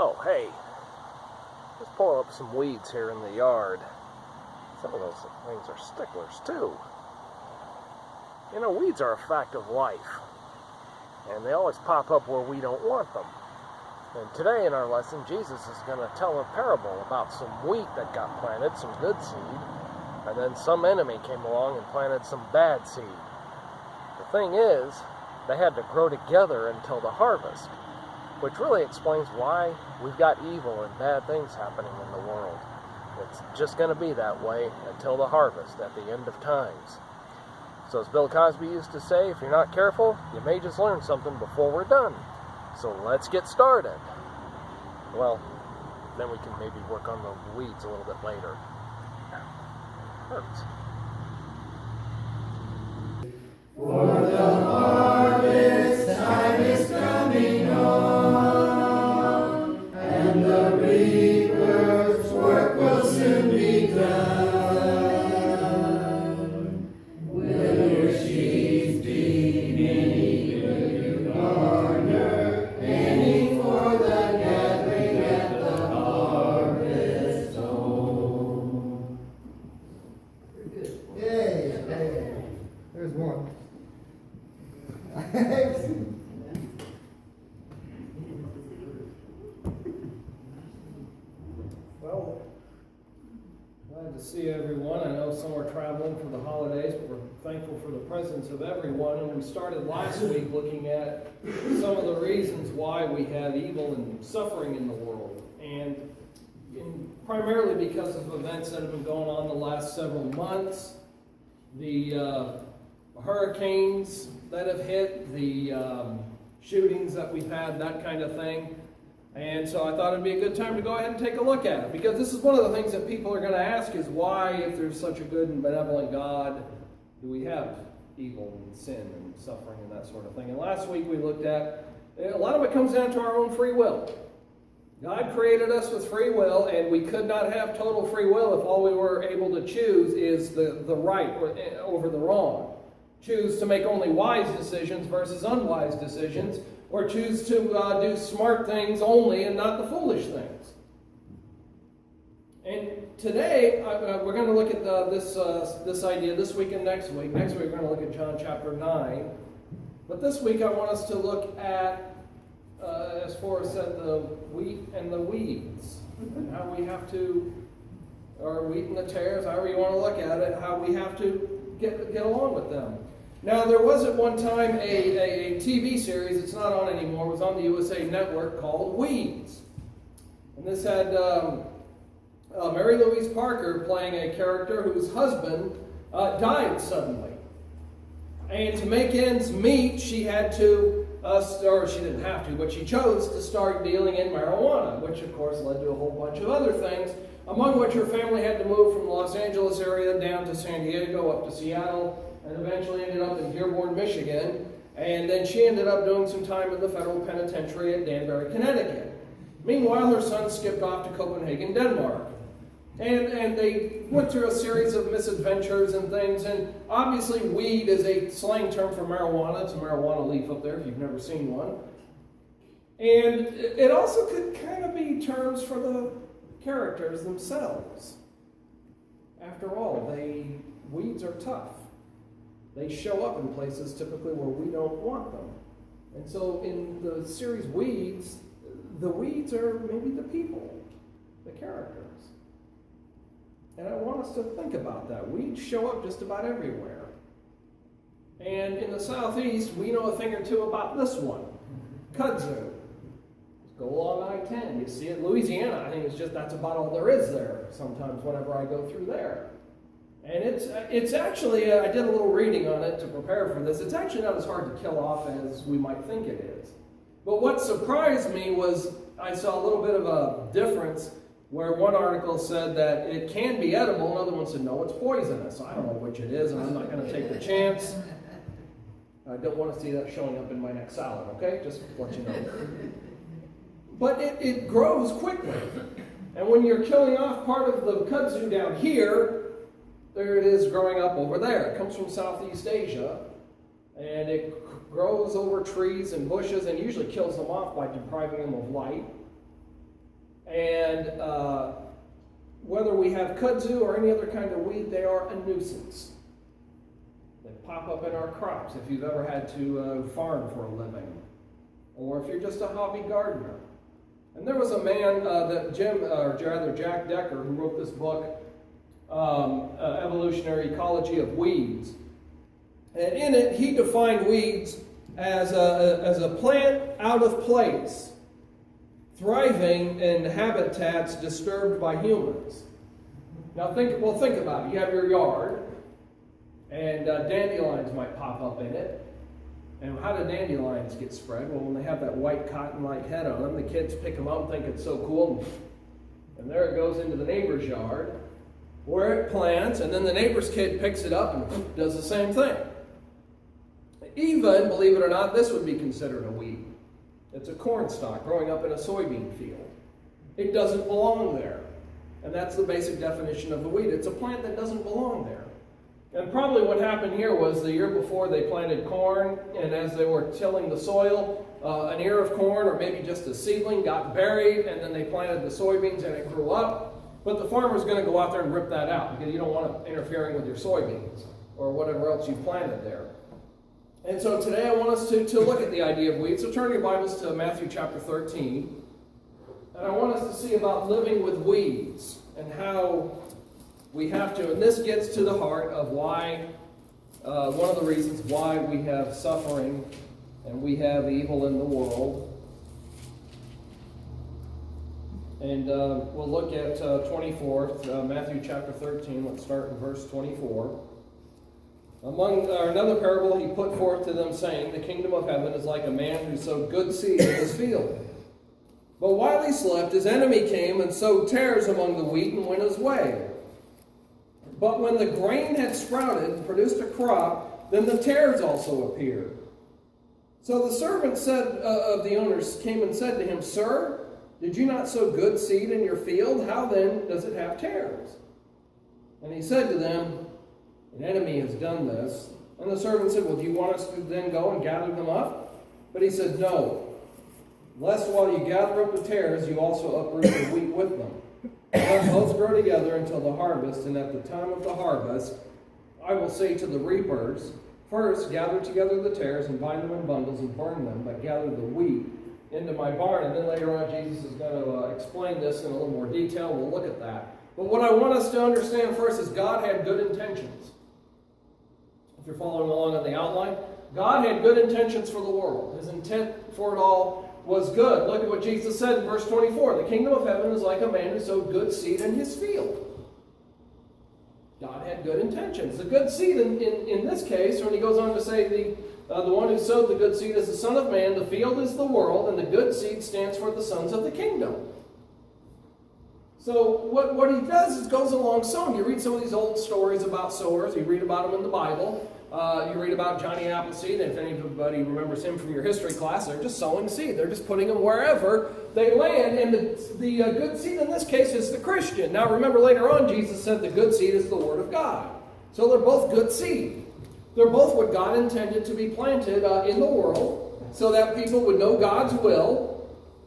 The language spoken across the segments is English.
Oh, hey, just pulling up some weeds here in the yard. Some of those things are sticklers, too. You know, weeds are a fact of life, and they always pop up where we don't want them. And today in our lesson, Jesus is going to tell a parable about some wheat that got planted, some good seed, and then some enemy came along and planted some bad seed. The thing is, they had to grow together until the harvest, which really explains why we've got evil and bad things happening in the world. It's just going to be that way until the harvest at the end of times. So as Bill Cosby used to say, if you're not careful, you may just learn something before we're done. So let's get started. Well, then we can maybe work on the weeds a little bit later. Hurts. For the harvest time is coming on, and the reaper's work will soon be done. Will your sheaves be many? Will you garner any for the gathering at the harvest home? Yay! There's one. Well, glad to see everyone. I know some are traveling for the holidays, but we're thankful for the presence of everyone. And we started last week looking at some of the reasons why we have evil and suffering in the world. And primarily because of events that have been going on the last several months, the hurricanes that have hit, the shootings that we've had, that kind of thing. And so I thought it'd be a good time to go ahead and take a look at it, because this is one of the things that people are going to ask is why, if there's such a good and benevolent God, do we have evil and sin and suffering and that sort of thing. And last week we looked at, a lot of it comes down to our own free will. God created us with free will, and we could not have total free will if all we were able to choose is the right over the wrong. Choose to make only wise decisions versus unwise decisions, or choose to do smart things only and not the foolish things. And today, we're going to look at this idea this week and next week. Next week, we're going to look at John chapter 9. But this week, I want us to look at, as Forrest said, the wheat and the weeds. And how we have to, or wheat and the tares, however you want to look at it, how we have to get along with them. Now, there was at one time a TV series, it's not on anymore, it was on the USA Network, called Weeds. And this had Mary Louise Parker playing a character whose husband died suddenly. And to make ends meet, she had to, or she didn't have to, but she chose to start dealing in marijuana, which of course led to a whole bunch of other things, among which her family had to move from the Los Angeles area down to San Diego, up to Seattle, and eventually ended up in Dearborn, Michigan. And then she ended up doing some time in the federal penitentiary at Danbury, Connecticut. Meanwhile, her son skipped off to Copenhagen, Denmark. And they went through a series of misadventures and things. And obviously, weed is a slang term for marijuana. It's a marijuana leaf up there if you've never seen one. And it also could kind of be terms for the characters themselves. After all, weeds are tough. They show up in places typically where we don't want them. And so in the series Weeds, the weeds are maybe the people, the characters. And I want us to think about that. Weeds show up just about everywhere. And in the Southeast, we know a thing or two about this one, Kudzu. Go along I-10, you see it. Louisiana, I think that's about all there is there sometimes whenever I go through there. And it's actually, I did a little reading on it to prepare for this. It's actually not as hard to kill off as we might think it is. But what surprised me was I saw a little bit of a difference where one article said that it can be edible, another one said, no, it's poisonous. I don't know which it is, and I'm not going to take the chance. I don't want to see that showing up in my next salad, okay? Just to let you know. But it grows quickly. And when you're killing off part of the kudzu down here, there it is growing up over there. It comes from Southeast Asia, and it grows over trees and bushes and usually kills them off by depriving them of light. And whether we have kudzu or any other kind of weed, they are a nuisance. They pop up in our crops if you've ever had to farm for a living, or if you're just a hobby gardener. And there was a man Jack Decker, who wrote this book, Evolutionary Ecology of Weeds. And in it, he defined weeds as a plant out of place, thriving in habitats disturbed by humans. Now think about it. You have your yard, and dandelions might pop up in it. And how do dandelions get spread? Well, when they have that white cotton-like head on them, the kids pick them up and think it's so cool, and there it goes into the neighbor's yard, where it plants, and then the neighbor's kid picks it up and does the same thing. Even, believe it or not, this would be considered a weed. It's a corn stalk growing up in a soybean field. It doesn't belong there. And that's the basic definition of a weed. It's a plant that doesn't belong there. And probably what happened here was the year before they planted corn, and as they were tilling the soil, an ear of corn or maybe just a seedling got buried, and then they planted the soybeans and it grew up. But the farmer's going to go out there and rip that out because you don't want it interfering with your soybeans or whatever else you planted there. And so today I want us to look at the idea of weeds. So turn your Bibles to Matthew chapter 13. And I want us to see about living with weeds and how we have to. And this gets to the heart of why, one of the reasons why we have suffering and we have evil in the world. And we'll look at 24, Matthew chapter 13. Let's start in verse 24. Another parable he put forth to them, saying, the kingdom of heaven is like a man who sowed good seed in his field. But while he slept, his enemy came and sowed tares among the wheat and went his way. But when the grain had sprouted and produced a crop, then the tares also appeared. So the servant of the owners came and said to him, Sir, did you not sow good seed in your field? How then does it have tares? And he said to them, an enemy has done this. And the servant said, well, do you want us to then go and gather them up? But he said, no, lest while you gather up the tares, you also uproot the wheat with them. Let both grow together until the harvest, and at the time of the harvest, I will say to the reapers, first gather together the tares and bind them in bundles and burn them, but gather the wheat into my barn. And then later on, Jesus is going to explain this in a little more detail. We'll look at that. But what I want us to understand first is God had good intentions. If you're following along on the outline, God had good intentions for the world. His intent for it all was good. Look at what Jesus said in verse 24. The kingdom of heaven is like a man who sowed good seed in his field. God had good intentions. The good seed in this case, when he goes on to say the one who sowed the good seed is the Son of Man, the field is the world, and the good seed stands for the sons of the kingdom. So what he does is goes along sowing. You read some of these old stories about sowers. You read about them in the Bible. You read about Johnny Appleseed. If anybody remembers him from your history class, they're just sowing seed. They're just putting them wherever they land. And the good seed in this case is the Christian. Now remember, later on, Jesus said the good seed is the Word of God. So they're both good seed. They're both what God intended to be planted in the world so that people would know God's will.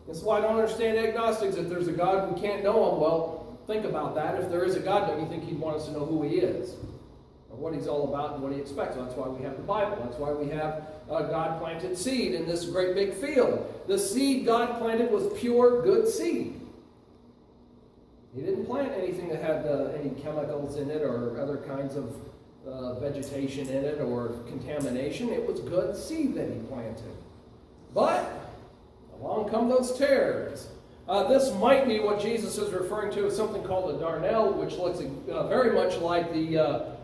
That's why I don't understand agnostics. If there's a God, we can't know him. Well, think about that. If there is a God, don't you think he'd want us to know who he is? Or what he's all about and what he expects? That's why we have the Bible. That's why we have God planted seed in this great big field. The seed God planted was pure, good seed. He didn't plant anything that had any chemicals in it or other kinds of vegetation in it or contamination. It was good seed that he planted. But along come those tares. This might be what Jesus is referring to as something called a darnel, which looks very much like the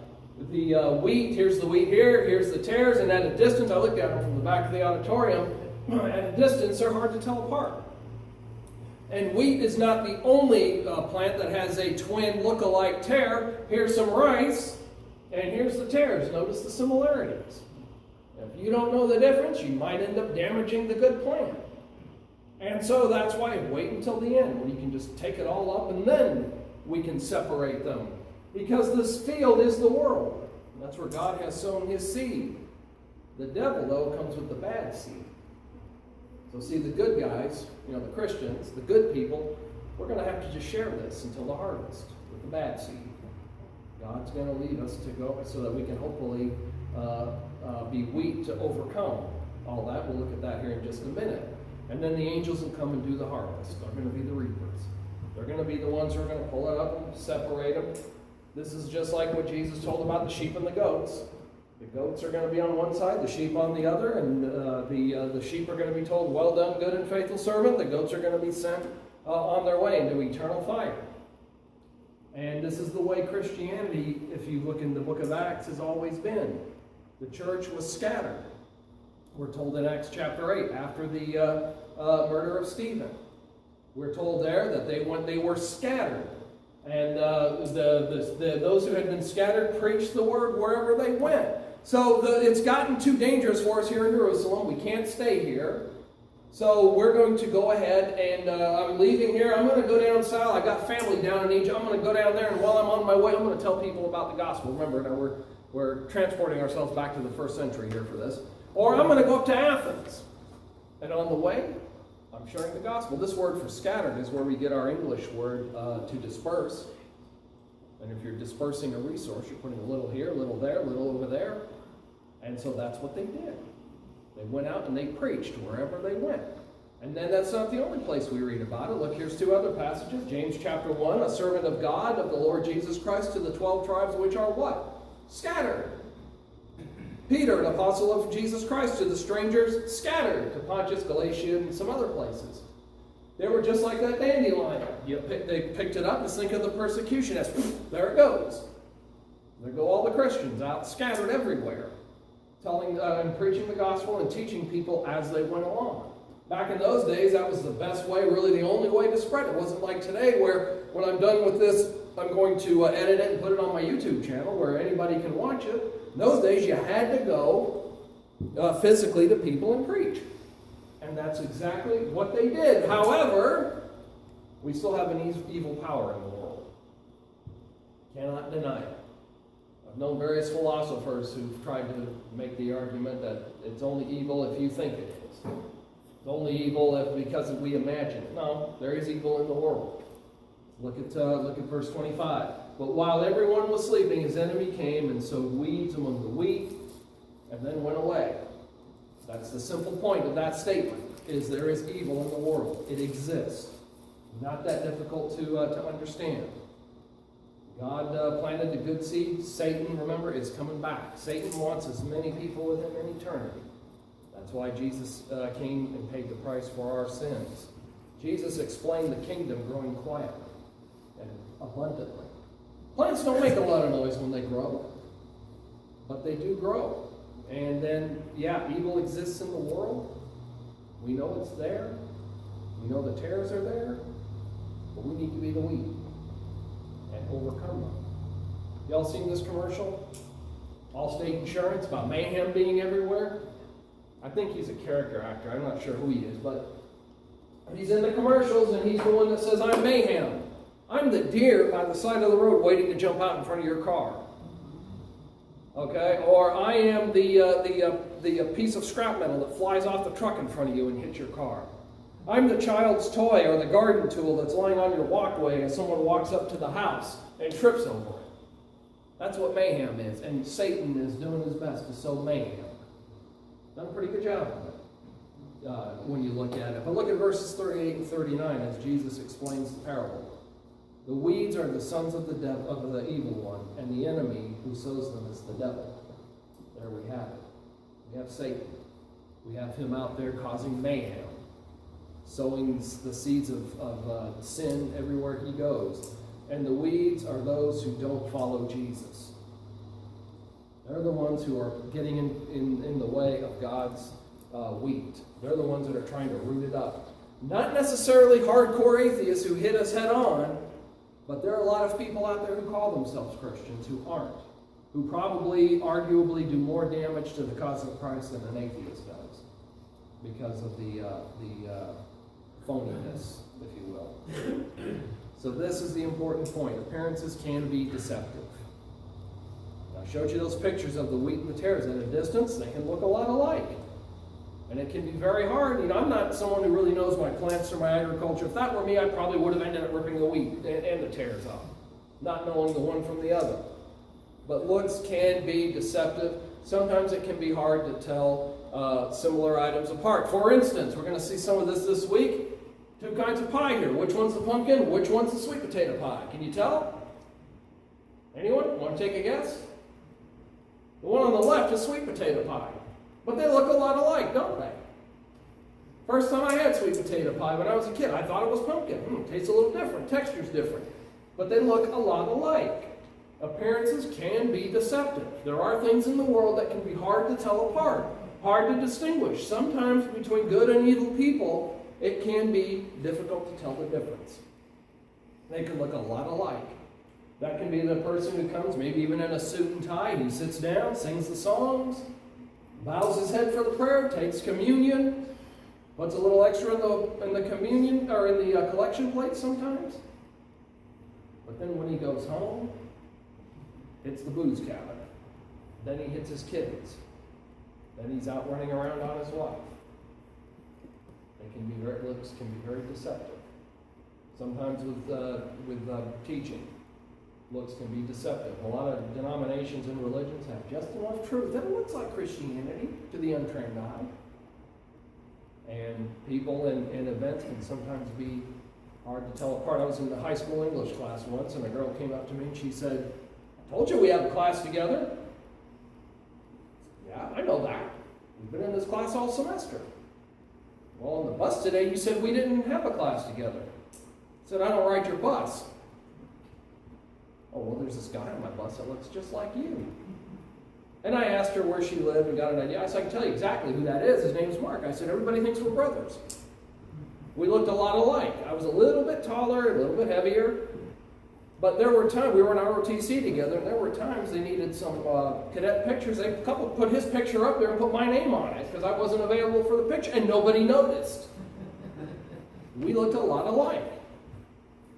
wheat. Here's the wheat here, here's the tares, and at a distance, I looked at them from the back of the auditorium, at a distance they're hard to tell apart. And wheat is not the only plant that has a twin look-alike tare. Here's some rice, and here's the tares. Notice the similarities. If you don't know the difference, you might end up damaging the good plant. And so that's why wait until the end, when you can just take it all up and then we can separate them. Because this field is the world. And that's where God has sown his seed. The devil, though, comes with the bad seed. So see, the good guys, the Christians, the good people, we're going to have to just share this until the harvest with the bad seed. God's going to lead us to go so that we can hopefully be wheat to overcome all that. We'll look at that here in just a minute. And then the angels will come and do the harvest. They're going to be the reapers. They're going to be the ones who are going to pull it up and separate them. This is just like what Jesus told about the sheep and the goats. The goats are going to be on one side, the sheep on the other, and the sheep are going to be told, well done, good and faithful servant. The goats are going to be sent on their way into eternal fire. And this is the way Christianity, if you look in the book of Acts, has always been. The church was scattered. We're told in Acts chapter 8, after the murder of Stephen. We're told there that they were scattered. And those who had been scattered preached the word wherever they went. So it's gotten too dangerous for us here in Jerusalem. We can't stay here. So we're going to go ahead and I'm leaving here. I'm going to go down south. I got family down in Egypt. I'm going to go down there, and while I'm on my way, I'm going to tell people about the gospel. Remember, now we're transporting ourselves back to the first century here for this. Or I'm going to go up to Athens. And on the way, I'm sharing the gospel. This word for scattered is where we get our English word to disperse. And if you're dispersing a resource, you're putting a little here, a little there, a little over there. And so that's what they did. They went out and they preached wherever they went. And then that's not the only place we read about it. Look, here's two other passages. James chapter 1, a servant of God, of the Lord Jesus Christ, to the 12 tribes which are what? Scattered. Peter, an apostle of Jesus Christ, to the strangers, scattered, to Pontus, Galatia, and some other places. They were just like that dandelion. They picked it up. Just think of the persecution as, there it goes. There go all the Christians out, scattered everywhere, telling and preaching the gospel and teaching people as they went along. Back in those days, that was the best way, really the only way to spread it. It wasn't like today where when I'm done with this, I'm going to edit it and put it on my YouTube channel where anybody can watch it. In those days, you had to go physically to people and preach. And that's exactly what they did. However, we still have an evil power in the world. Cannot deny it. I've known various philosophers who've tried to make the argument that it's only evil if you think it is. It's only evil because we imagine it. No, there is evil in the world. Look at verse 25. But while everyone was sleeping, his enemy came and sowed weeds among the wheat and then went away. That's the simple point of that statement, is there is evil in the world. It exists. Not that difficult to understand. God planted the good seed. Satan, remember, is coming back. Satan wants as many people with him in eternity. That's why Jesus came and paid the price for our sins. Jesus explained the kingdom growing quietly and abundantly. Plants don't make a lot of noise when they grow, but they do grow. And then, yeah, evil exists in the world. We know it's there. We know the tares are there, but we need to be the wheat and overcome them. Y'all seen this commercial? Allstate Insurance about mayhem being everywhere. I think he's a character actor. I'm not sure who he is, but he's in the commercials and he's the one that says, I'm mayhem. I'm the deer by the side of the road waiting to jump out in front of your car. Okay? Or I am the piece of scrap metal that flies off the truck in front of you and hits your car. I'm the child's toy or the garden tool that's lying on your walkway as someone walks up to the house and trips over it. That's what mayhem is. And Satan is doing his best to sow mayhem. Done a pretty good job of it when you look at it. But look at verses 38 and 39 as Jesus explains the parable. The weeds are the sons of the devil, of the evil one, and the enemy who sows them is the devil. There we have it. We have Satan. We have him out there causing mayhem, sowing the seeds of sin everywhere he goes. And the weeds are those who don't follow Jesus. They're the ones who are getting in the way of God's wheat. They're the ones that are trying to root it up. Not necessarily hardcore atheists who hit us head on, but there are a lot of people out there who call themselves Christians who aren't, who probably, arguably, do more damage to the cause of Christ than an atheist does because of the phoniness, if you will. So this is the important point. Appearances can be deceptive. I showed you those pictures of the wheat and the tares at a distance. They can look a lot alike. And it can be very hard. I'm not someone who really knows my plants or my agriculture. If that were me, I probably would have ended up ripping the wheat and the tares off, not knowing the one from the other. But looks can be deceptive. Sometimes it can be hard to tell similar items apart. For instance, we're going to see some of this week. Two kinds of pie here. Which one's the pumpkin? Which one's the sweet potato pie? Can you tell? Anyone want to take a guess? The one on the left is sweet potato pie. But they look a lot alike, don't they? First time I had sweet potato pie when I was a kid, I thought it was pumpkin. Tastes a little different, texture's different. But they look a lot alike. Appearances can be deceptive. There are things in the world that can be hard to tell apart, hard to distinguish. Sometimes between good and evil people, it can be difficult to tell the difference. They can look a lot alike. That can be the person who comes, maybe even in a suit and tie. He sits down, sings the songs, bows his head for the prayer, takes communion, puts a little extra in the communion or in the collection plate sometimes. But then when he goes home, hits the booze cabinet. Then he hits his kids. Then he's out running around on his wife. Looks can be very deceptive. Sometimes with teaching, looks can be deceptive. A lot of denominations and religions have just enough truth that it looks like Christianity to the untrained eye. And people and events can sometimes be hard to tell apart. I was in the high school English class once, and a girl came up to me and she said, "I told you we have a class together." "Yeah, I know that. We've been in this class all semester." "Well, on the bus today, you said we didn't have a class together." I said, "I don't ride your bus." "Oh, well, there's this guy on my bus that looks just like you." And I asked her where she lived and got an idea. I said, "I can tell you exactly who that is. His name's Mark." I said, "Everybody thinks we're brothers." We looked a lot alike. I was a little bit taller, a little bit heavier. But there were times, we were in ROTC together, and there were times they needed some cadet pictures. A couple put his picture up there and put my name on it because I wasn't available for the picture, and nobody noticed. We looked a lot alike.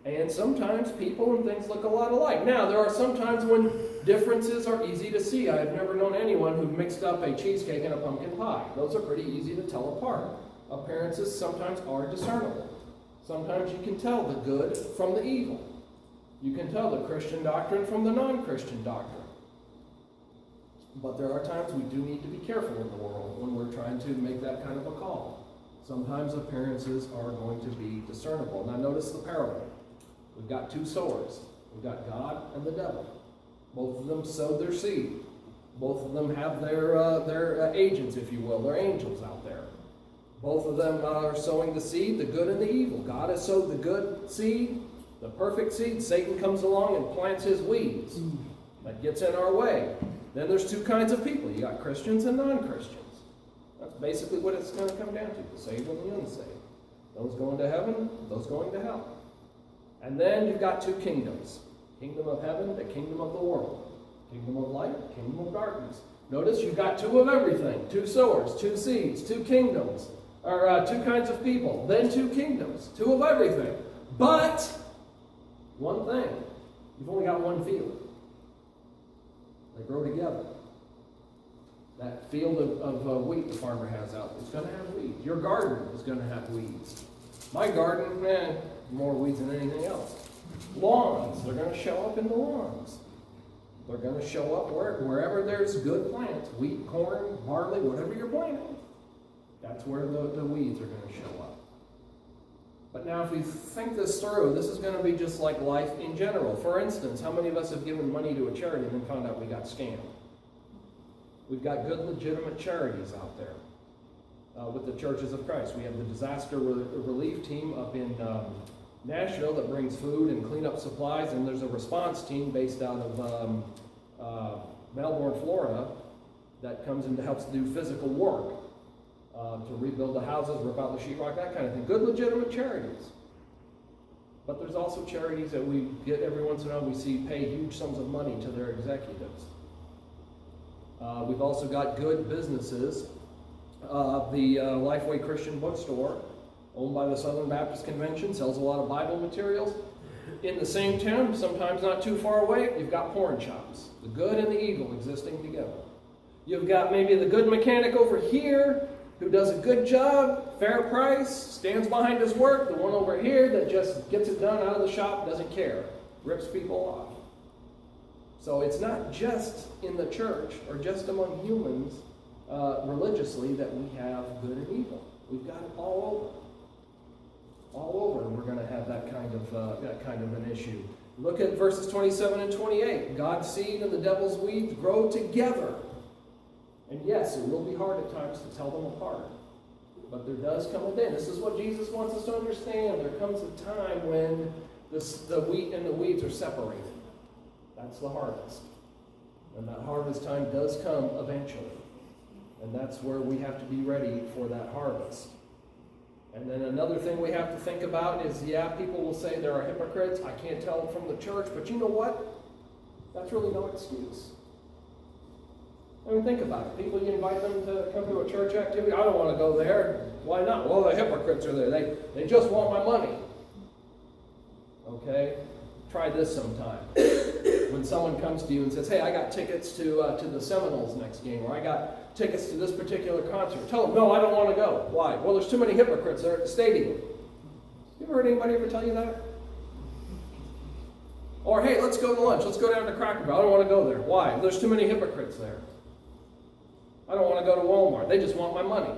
And sometimes people and things look a lot alike. Now, there are some times when differences are easy to see. I have never known anyone who mixed up a cheesecake and a pumpkin pie. Those are pretty easy to tell apart. Appearances sometimes are discernible. Sometimes you can tell the good from the evil. You can tell the Christian doctrine from the non-Christian doctrine. But there are times we do need to be careful in the world when we're trying to make that kind of a call. Sometimes appearances are going to be discernible. Now notice the parable. We've got two sowers. We've got God and the devil. Both of them sowed their seed. Both of them have their agents, if you will, their angels out there. Both of them are sowing the seed, the good and the evil. God has sowed the good seed, the perfect seed. Satan comes along and plants his weeds. That gets in our way. Then there's two kinds of people. You got Christians and non-Christians. That's basically what it's going to come down to, the saved and the unsaved. Those going to heaven, those going to hell. And then you've got two kingdoms. Kingdom of heaven, the kingdom of the world. Kingdom of light, kingdom of darkness. Notice you've got two of everything. Two sowers, two seeds, two kingdoms. Or two kinds of people. Then two kingdoms. Two of everything. But one thing. You've only got one field. They grow together. That field of wheat the farmer has out, it's going to have weeds. Your garden is going to have weeds. My garden, more weeds than anything else. Lawns, they're going to show up in the lawns. They're going to show up wherever there's good plants. Wheat, corn, barley, whatever you're planting. That's where the weeds are going to show up. But now if we think this through, this is going to be just like life in general. For instance, how many of us have given money to a charity and then found out we got scammed? We've got good, legitimate charities out there. With the Churches of Christ. We have the disaster relief team up in Nashville that brings food and cleanup supplies, and there's a response team based out of Melbourne, Florida, that comes in to help do physical work to rebuild the houses, rip out the sheetrock, that kind of thing. Good, legitimate charities. But there's also charities that we get every once in a while. We see pay huge sums of money to their executives. We've also got good businesses. The Lifeway Christian Bookstore, owned by the Southern Baptist Convention, sells a lot of Bible materials. In the same town, sometimes not too far away, you've got porn shops. The good and the evil existing together. You've got maybe the good mechanic over here who does a good job, fair price, stands behind his work, the one over here that just gets it done out of the shop, doesn't care, rips people off. So it's not just in the church or just among humans religiously that we have good and evil. We've got it all over. All over, we're going to have that kind of an issue. Look at verses 27 and 28. God's seed and the devil's weeds grow together. And yes, it will be hard at times to tell them apart. But there does come a day. This is what Jesus wants us to understand. There comes a time when the wheat and the weeds are separated. That's the harvest. And that harvest time does come eventually. And that's where we have to be ready for that harvest. And then another thing we have to think about is, people will say there are hypocrites. I can't tell them from the church. But you know what? That's really no excuse. I mean, think about it. People, you invite them to come to a church activity. I don't want to go there. Why not? Well, the hypocrites are there. They just want my money. Okay? Try this sometime. When someone comes to you and says, hey, I got tickets to the Seminoles next game, or I got tickets to this particular concert. Tell them, no, I don't want to go. Why? Well, there's too many hypocrites there at the stadium. You ever heard anybody ever tell you that? Or, hey, let's go to lunch. Let's go down to Cracker Barrel. I don't want to go there. Why? There's too many hypocrites there. I don't want to go to Walmart. They just want my money.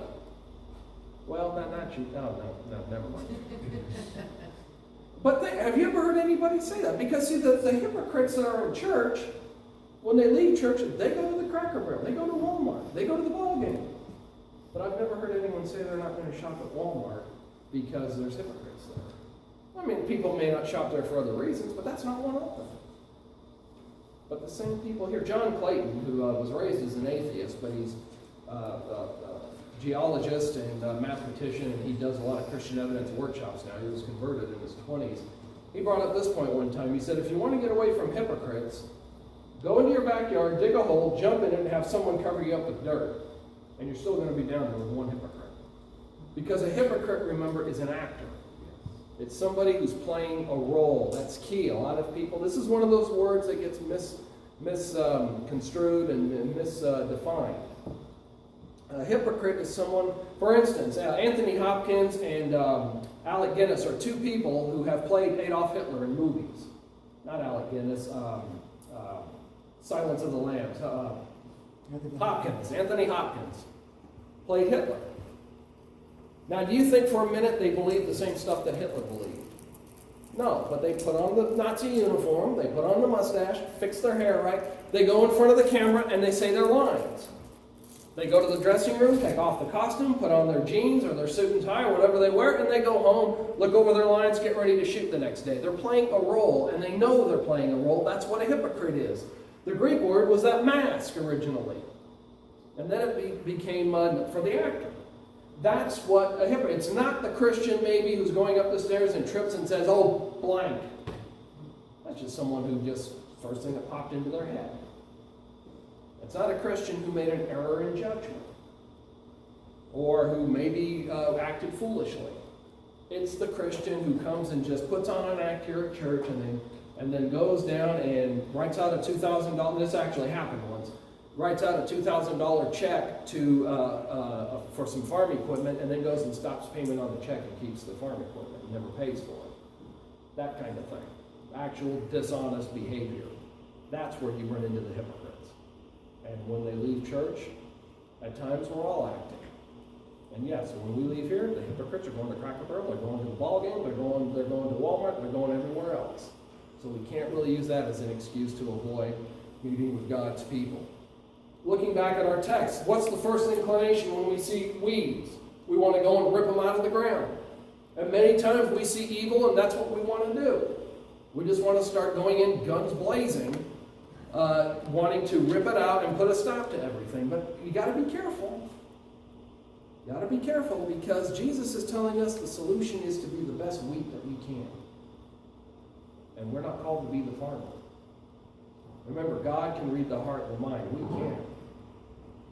Well, not you. No, never mind. But have you ever heard anybody say that? Because, see, the hypocrites that are in church, when they leave church, they go to the Cracker Barrel. They go to Walmart. They go to the ball game. But I've never heard anyone say they're not going to shop at Walmart because there's hypocrites there. I mean, people may not shop there for other reasons, but that's not one of them. But the same people here. John Clayton, who was raised as an atheist, but he's a geologist and a mathematician, and he does a lot of Christian evidence workshops now. He was converted in his 20s. He brought up this point one time. He said, if you want to get away from hypocrites, go into your backyard, dig a hole, jump in it, and have someone cover you up with dirt. And you're still going to be down there with one hypocrite. Because a hypocrite, remember, is an actor. It's somebody who's playing a role. That's key. A lot of people, this is one of those words that gets misconstrued and misdefined. A hypocrite is someone, for instance, Anthony Hopkins and Alec Guinness are two people who have played Adolf Hitler in movies. Not Alec Guinness, Silence of the Lambs. Anthony Hopkins played Hitler. Now, do you think for a minute they believed the same stuff that Hitler believed? No, but they put on the Nazi uniform, they put on the mustache, fix their hair right, they go in front of the camera and they say their lines. They go to the dressing room, take off the costume, put on their jeans or their suit and tie or whatever they wear, and they go home, look over their lines, get ready to shoot the next day. They're playing a role, and they know they're playing a role. That's what a hypocrite is. The Greek word was that mask originally. And then it became for the actor. That's what a hypocrite. It's not the Christian maybe who's going up the stairs and trips and says, oh, blank. That's just someone who just, first thing that popped into their head. It's not a Christian who made an error in judgment or who maybe acted foolishly. It's the Christian who comes and just puts on an act here at church and then goes down and writes out a $2,000. This actually happened once. Writes out a $2,000 check for some farm equipment, and then goes and stops payment on the check and keeps the farm equipment and never pays for it. That kind of thing. Actual dishonest behavior. That's where you run into the hypocrites. And when they leave church, at times we're all acting. And yes, when we leave here, the hypocrites are going to Cracker Barrel, they're going to the ball game, they're going to Walmart, they're going everywhere else. So we can't really use that as an excuse to avoid meeting with God's people. Looking back at our text, what's the first inclination when we see weeds? We want to go and rip them out of the ground. And many times we see evil, and that's what we want to do. We just want to start going in guns blazing, wanting to rip it out and put a stop to everything. But you got to be careful. You got to be careful, because Jesus is telling us the solution is to be the best wheat that we can. And we're not called to be the farmer. Remember, God can read the heart and the mind. We can't.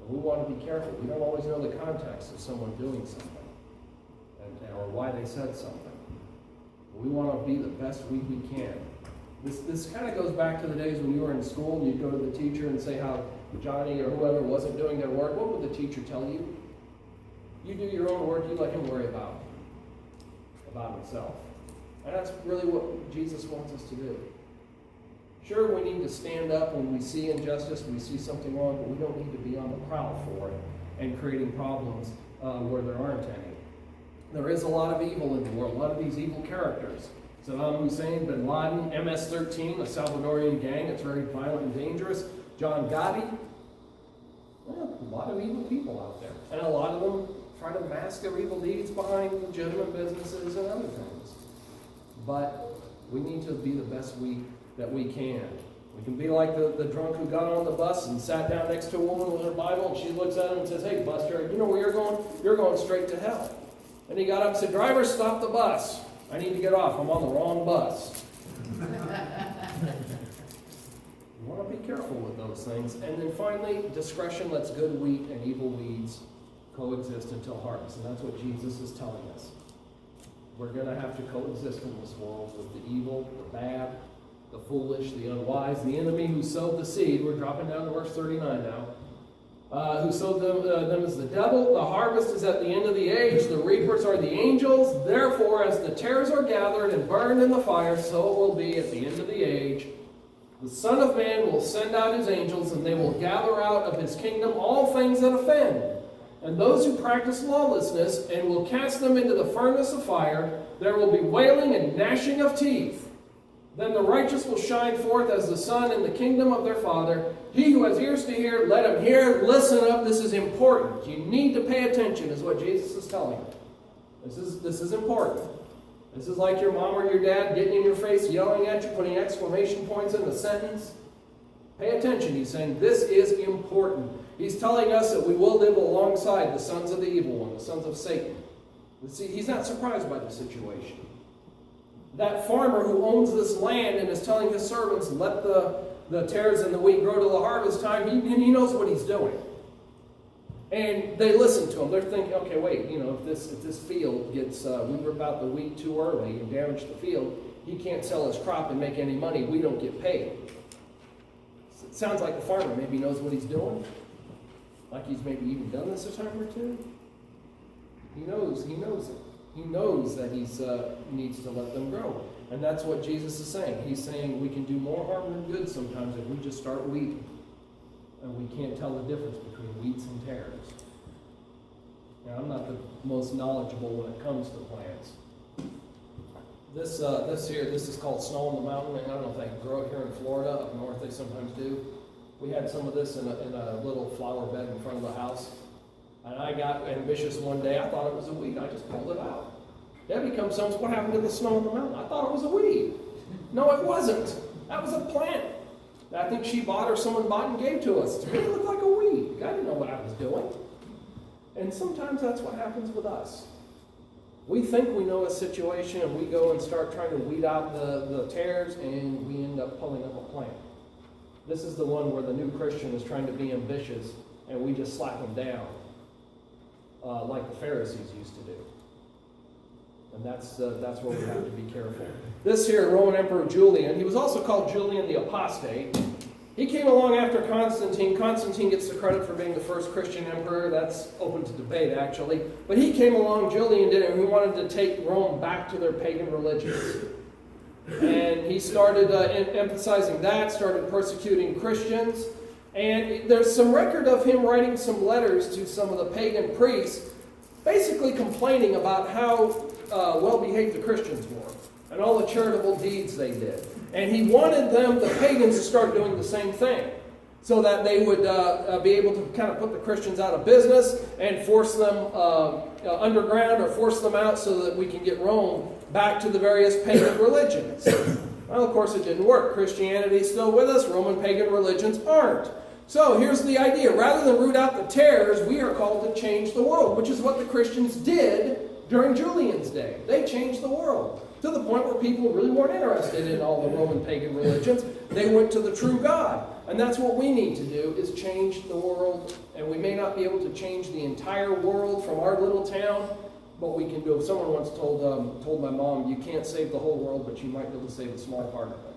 And we want to be careful. We don't always know the context of someone doing something or why they said something. We want to be the best wheat we can. This kind of goes back to the days when you were in school and you'd go to the teacher and say how Johnny or whoever wasn't doing their work. What would the teacher tell you? You do your own work, you let him worry about himself. And that's really what Jesus wants us to do. Sure, we need to stand up when we see injustice, we see something wrong, but we don't need to be on the prowl for it and creating problems where there aren't any. There is a lot of evil in the world, a lot of these evil characters. Saddam Hussein, Bin Laden, MS-13, a Salvadorian gang that's very violent and dangerous. John Gotti. Well, a lot of evil people out there. And a lot of them try to mask their evil deeds behind legitimate businesses and other things. But we need to be the best that we can. We can be like the drunk who got on the bus and sat down next to a woman with her Bible, and she looks at him and says, "Hey, Buster, you know where you're going? You're going straight to hell." And he got up and said, "Driver, stop the bus. I need to get off. I'm on the wrong bus." You want to be careful with those things. And then finally, discretion lets good wheat and evil weeds coexist until harvest. And that's what Jesus is telling us. We're going to have to coexist in this world with the evil, the bad, the foolish, the unwise, the enemy who sowed the seed. We're dropping down to verse 39 now. Who sowed them as the devil. The harvest is at the end of the age. The reapers are the angels. Therefore, as the tares are gathered and burned in the fire, so it will be at the end of the age. The Son of Man will send out his angels, and they will gather out of his kingdom all things that offend, and those who practice lawlessness, and will cast them into the furnace of fire. There will be wailing and gnashing of teeth. Then the righteous will shine forth as the sun in the kingdom of their Father. He who has ears to hear, let him hear. Listen up, this is important. You need to pay attention, is what Jesus is telling you. This is important. This is like your mom or your dad getting in your face, yelling at you, putting exclamation points in the sentence. Pay attention. He's saying this is important. He's telling us that we will live alongside the sons of the evil one, the sons of Satan. See, he's not surprised by the situation. That farmer who owns this land and is telling his servants, let the tares and the wheat grow till the harvest time, he knows what he's doing. And they listen to him. They're thinking, okay, wait, if this field gets, we rip out the wheat too early and damage the field, he can't sell his crop and make any money. We don't get paid. It sounds like the farmer maybe knows what he's doing. Like he's maybe even done this a time or two. He knows it. He knows that he needs to let them grow. And that's what Jesus is saying. He's saying we can do more harm than good sometimes if we just start weeding. And we can't tell the difference between wheats and tares. Now, I'm not the most knowledgeable when it comes to plants. This is called snow on the mountain. I don't know if they grow it here in Florida. Up north they sometimes do. We had some of this in a little flower bed in front of the house. And I got ambitious one day. I thought it was a weed. I just pulled it out. Debbie comes home and says, "What happened to the snow on the mountain?" I thought it was a weed. No, it wasn't. That was a plant. I think someone bought and gave to us. To me, it looked like a weed. I didn't know what I was doing. And sometimes that's what happens with us. We think we know a situation, and we go and start trying to weed out the tares, and we end up pulling up a plant. This is the one where the new Christian is trying to be ambitious, and we just slap him down, like the Pharisees used to do. And that's where we have to be careful. This here, Roman Emperor Julian, he was also called Julian the apostate. He came along after Constantine. Constantine gets the credit for being the first Christian emperor. That's open to debate, actually. But he came along, Julian did, and he wanted to take Rome back to their pagan religions. And he started emphasizing that, started persecuting Christians. And there's some record of him writing some letters to some of the pagan priests, basically complaining about how well-behaved the Christians were and all the charitable deeds they did. And he wanted the pagans, to start doing the same thing so that they would be able to kind of put the Christians out of business and force them underground or force them out so that we can get Rome back to the various pagan religions. Well, of course, it didn't work. Christianity is still with us. Roman pagan religions aren't. So here's the idea. Rather than root out the tares, we are called to change the world, which is what the Christians did during Julian's day. They changed the world to the point where people really weren't interested in all the Roman pagan religions. They went to the true God. And that's what we need to do, is change the world. And we may not be able to change the entire world from our little town, but we can do. Someone once told my mom, you can't save the whole world, but you might be able to save a small part of it.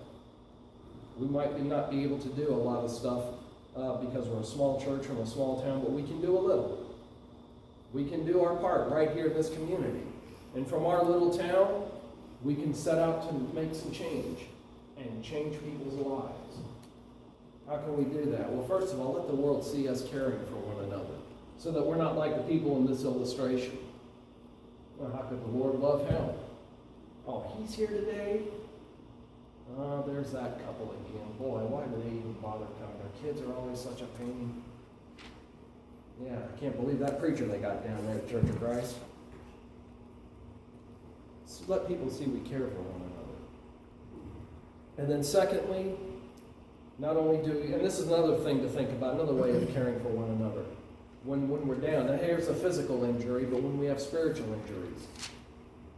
We might not be able to do a lot of stuff because we're a small church from a small town, but we can do a little. We can do our part right here in this community. And from our little town, we can set out to make some change and change people's lives. How can we do that? Well, first of all, let the world see us caring for one another so that we're not like the people in this illustration. Well, how could the Lord love him? Oh, he's here today? Oh, there's that couple again. Boy, why do they even bother coming? Their kids are always such a pain. Yeah, I can't believe that preacher they got down there at Church of Christ. So let people see we care for one another. And then secondly, not only do we, and this is another thing to think about, another way of caring for one another. When we're down, now here's a physical injury, but when we have spiritual injuries,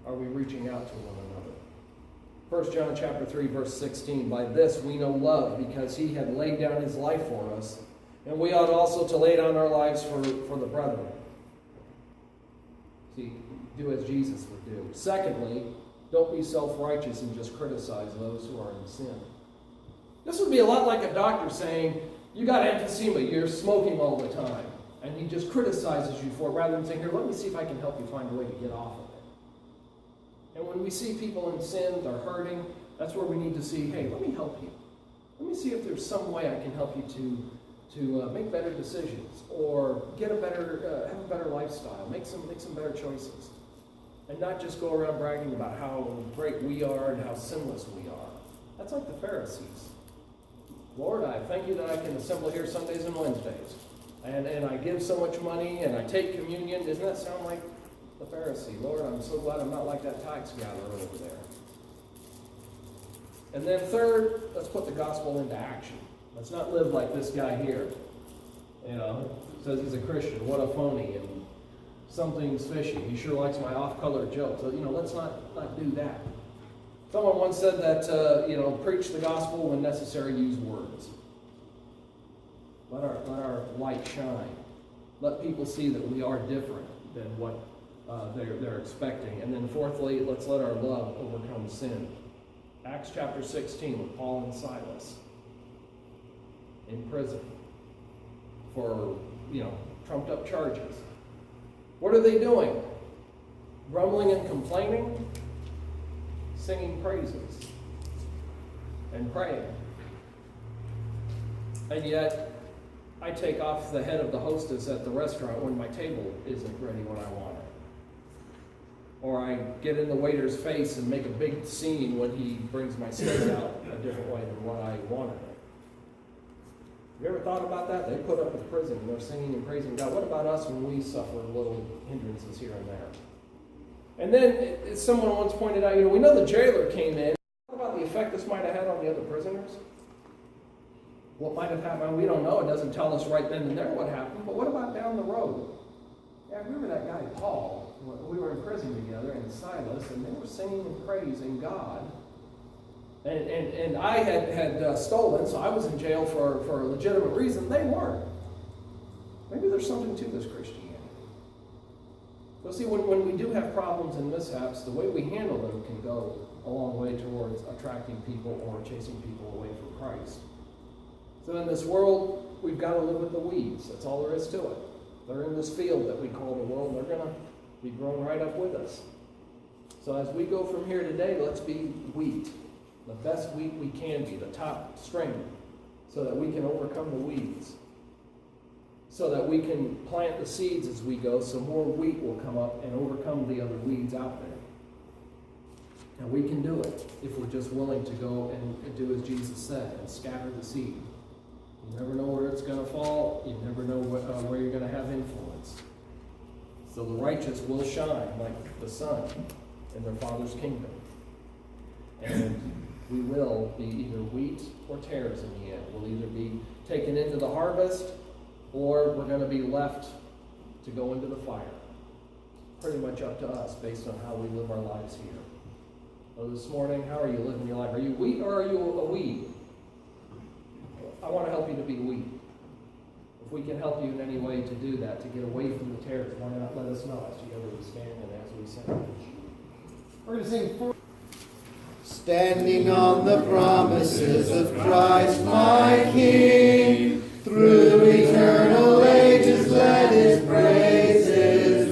are we reaching out to one another? 1 John chapter 3, verse 16, by this we know love, because he had laid down his life for us, and we ought also to lay down our lives for the brethren. See, do as Jesus would do. Secondly, don't be self-righteous and just criticize those who are in sin. This would be a lot like a doctor saying, you got emphysema, you're smoking all the time. And he just criticizes you for it, rather than saying, here, let me see if I can help you find a way to get off of it. And when we see people in sin, they're hurting, that's where we need to see, hey, let me help you. Let me see if there's some way I can help you to make better decisions, or get have a better lifestyle, make some better choices. And not just go around bragging about how great we are and how sinless we are. That's like the Pharisees. Lord, I thank you that I can assemble here Sundays and Wednesdays. And I give so much money and I take communion. Doesn't that sound like the Pharisee? Lord, I'm so glad I'm not like that tax gatherer over there. And then third, let's put the gospel into action. Let's not live like this guy here. Says he's a Christian. What a phony. And something's fishy. He sure likes my off-color jokes. So, let's not do that. Someone once said that, preach the gospel, when necessary, use words. Let our light shine. Let people see that we are different than what they're expecting. And then fourthly, let's let our love overcome sin. Acts chapter 16 with Paul and Silas in prison for, trumped up charges. What are they doing? Grumbling and complaining? Singing praises and praying. And yet, I take off the head of the hostess at the restaurant when my table isn't ready when I want it. Or I get in the waiter's face and make a big scene when he brings my steak out a different way than what I wanted it. Have you ever thought about that? They put up with prison and they're singing and praising God. What about us when we suffer little hindrances here and there? And then someone once pointed out, we know the jailer came in. What about the effect this might have had on the other prisoners? What might have happened? We don't know. It doesn't tell us right then and there what happened. But what about down the road? Yeah, remember that guy Paul? We were in prison together, and Silas, and they were singing and praising God. And I had stolen, so I was in jail for a legitimate reason. They weren't. Maybe there's something to this Christianity. So see, when we do have problems and mishaps, the way we handle them can go a long way towards attracting people or chasing people away from Christ. So in this world, we've got to live with the weeds. That's all there is to it. They're in this field that we call the world. They're going to be grown right up with us. So as we go from here today, let's be wheat. The best wheat we can be, the top string, so that we can overcome the weeds. So that we can plant the seeds as we go, so more wheat will come up and overcome the other weeds out there. And we can do it if we're just willing to go and do as Jesus said and scatter the seed. You never know where it's going to fall. You never know where you're going to have influence. So the righteous will shine like the sun in their Father's kingdom. And we will be either wheat or tares in the end. We'll either be taken into the harvest or we're going to be left to go into the fire. Pretty much up to us based on how we live our lives here. So this morning, how are you living your life? Are you wheat or are you a weed? I want to help you to be wheat. If we can help you in any way to do that, to get away from the tares, why not let us know as together we stand and as we sing. We're going to sing four. Standing on the promises of Christ my King, through eternal ages let his praises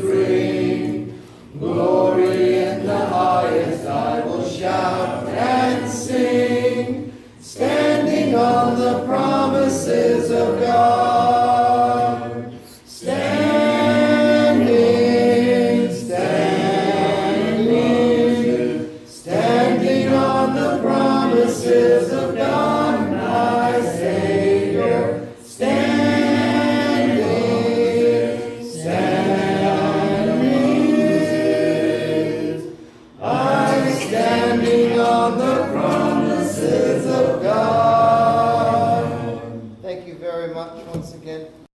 promises of God. Standing, standing, standing on the promises of God, my Savior. Standing, standing, I'm standing on the promises of God. Thank you very much once again.